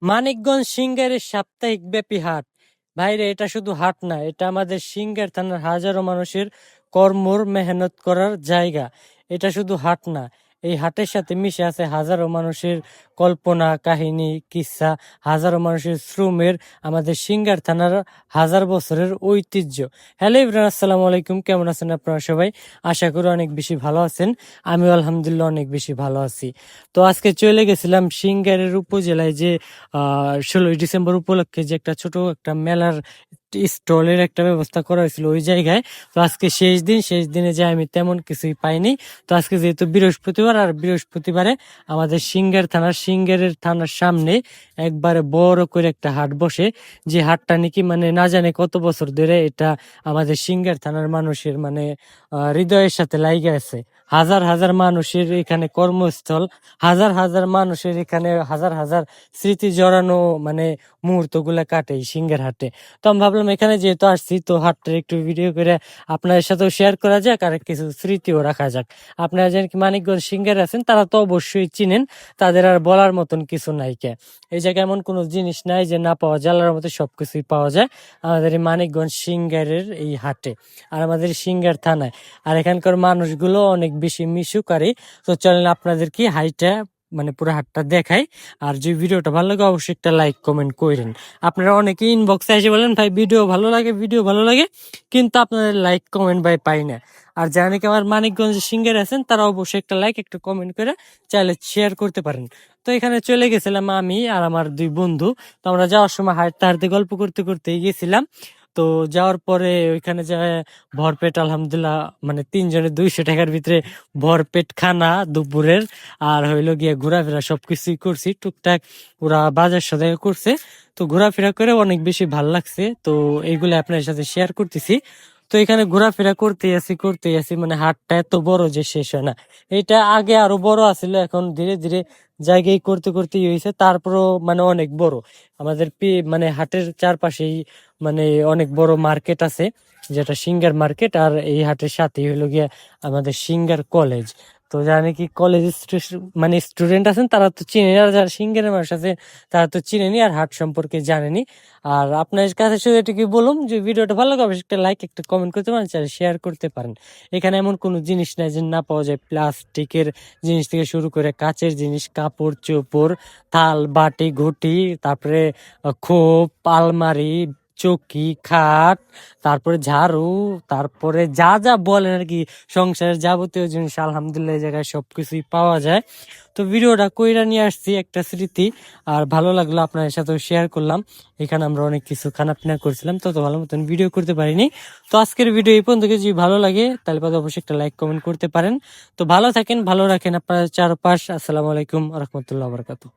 মানিকগঞ্জ সিংগারের সাপ্তাহিক ব্যাপী হাট। ভাইরে, এটা শুধু হাট না, এটা আমাদের সিংগার থানার হাজারো মানুষের কর্মর মেহনত করার জায়গা। এটা শুধু হাট না, এই হাটের সাথে মিশে আছে হাজারো মানুষের কল্পনা, কাহিনী, কিসসা, হাজারো মানুষের শ্রমের, আমাদের সিংগার থানার হাজার বছরের ঐতিহ্য। হ্যালো ইব্রাহিম, আসসালামু আলাইকুম। কেমন আছেন আপনারা সবাই? আশা করি অনেক বেশি ভালো আছেন। আমিও আলহামদুলিল্লাহ অনেক বেশি ভালো আছি। তো আজকে চলে গেছিলাম সিংগারের উপজেলায়, যে 16ই ডিসেম্বর উপলক্ষে যে একটা ছোট একটা মেলার স্টলের একটা ব্যবস্থা করা হয়েছিল ওই জায়গায়। তো আজকে শেষ দিনে যে আমি তেমন কিছুই পাইনি। তো আজকে যেহেতু বৃহস্পতিবার, আর বৃহস্পতিবারে আমাদের সিংগারের থানার সামনে একবারে বড় করে একটা হাট বসে। যে হাটটা নাকি মানে না জানে কত বছর ধরে এটা আমাদের সিংগার থানার মানুষের মানে হৃদয়ের সাথে লাইগা আছে। হাজার হাজার মানুষের এখানে কর্মস্থল, হাজার হাজার মানুষের এখানে হাজার হাজার স্মৃতি জড়ানো মানে মুহূর্ত গুলা কাটে এই সিংহের হাটে। তো আমি ভাবলাম এখানে যেহেতু আসছি, তো হাটটা একটু ভিডিও করে আপনাদের সাথেও শেয়ার করা যাক, আর কিছু স্মৃতিও রাখা যাক। আপনারা যারা কি মানিকগঞ্জ সিংহের আছেন তারা তো অবশ্যই চিনেন, তাদের আর বলার মতন কিছু নাই। কে এই জায়গায় এমন কোনো জিনিস নাই যে না পাওয়া যায়, আল্লাহর মতো সবকিছুই পাওয়া যায় আমাদের এই মানিকগঞ্জ সিংহের এই হাটে, আর আমাদের সিংহের থানায়। আর এখানকার মানুষগুলো অনেক বেশি মিশুকারী। তো চলেন আপনাদের কি হাইটা মানে পুরো হাটটা দেখাই। আর যে ভিডিওটা ভালো লাগে অবশ্যই একটা লাইক কমেন্ট করেন। আপনারা অনেকে ইনবক্সে এসে বলেন ভাই ভিডিও ভালো লাগে, কিন্তু আপনাদের লাইক কমেন্ট ভাই পাই না। আর যারা নাকি আমার মানিকগঞ্জের সিঙ্গার আছেন তারা অবশ্যই একটা লাইক একটা কমেন্ট করে চাইলে শেয়ার করতে পারেন। তো এখানে চলে গেছিলাম আমি আর আমার দুই বন্ধু। তো আমরা যাওয়ার সময় হাঁটতে হাঁটতে গল্প করতে করতে গেছিলাম। তো যাওয়ার পরে ওইখানে যায় ভরপেট আলহামদুলিল্লাহ মানে 3 জনের 200 টাকার ভিতরে ভরপেট খানা দুপুরের। আর হইলো গিয়ে ঘোরাফেরা সবকিছুই করছি টুকটাক, পুরা বাজার সদাই করছে। তো ঘোরাফেরা করে অনেক বেশি ভাল লাগছে। তো এইগুলো আপনার সাথে শেয়ার করতেছি। তো এখানে ঘোরাফেরা করতে আসি মানে হাটটা এত বড় যে শেষ হয় না। এটা আগে আরো বড় আছিল, এখন ধীরে ধীরে জায়গায় করতে করতে হয়েছে, তারপরও মানে অনেক বড়। আমাদের মানে হাটের চারপাশেই মানে অনেক বড় মার্কেট আছে, যেটা সিঙ্গার মার্কেট। আর এই হাটের সাথেই হলো গিয়া আমাদের সিঙ্গার কলেজ। তো যারা নাকি কলেজ মানে স্টুডেন্ট আছেন তারা তো চিনেনি, আর যারা সিঙ্গারের মানুষ আছে তারা তো চিনেনি আর হাট সম্পর্কে জানেনি। আর আপনার কাছে শুধু এটুকু বলুন যে ভিডিওটা ভালো লাগে অবশ্যই একটা লাইক একটা কমেন্ট করতে পারেন, শেয়ার করতে পারেন। এখানে এমন কোনো জিনিস নাই যে না পাওয়া যায়। প্লাস্টিকের জিনিস থেকে শুরু করে কাচের জিনিস, কাপড় চোপড়, থাল বাটি ঘটি, তারপরে খোপ, আলমারি, চৌকি, খাট, তারপরে ঝাড়ু, তারপরে যা যা বলেন আর কি সংসারের যাবতীয় জিনিস আলহামদুলিল্লাহ এই জায়গায় সবকিছুই পাওয়া যায়। তো ভিডিওটা কইরা নিয়ে আসছি একটা স্মৃতি, আর ভালো লাগলো আপনাদের সাথেও শেয়ার করলাম। এখানে আমরা অনেক কিছু খানা পিনা করছিলাম, তত ভালো মতন ভিডিও করতে পারিনি। তো আজকের ভিডিও এই পর্যন্ত, যদি ভালো লাগে তাহলে অবশ্যই একটা লাইক কমেন্ট করতে পারেন। তো ভালো থাকেন, ভালো রাখেন আপনার চারপাশ। আসসালামু আলাইকুম রহমতুল্লাহ বরকাতুহ।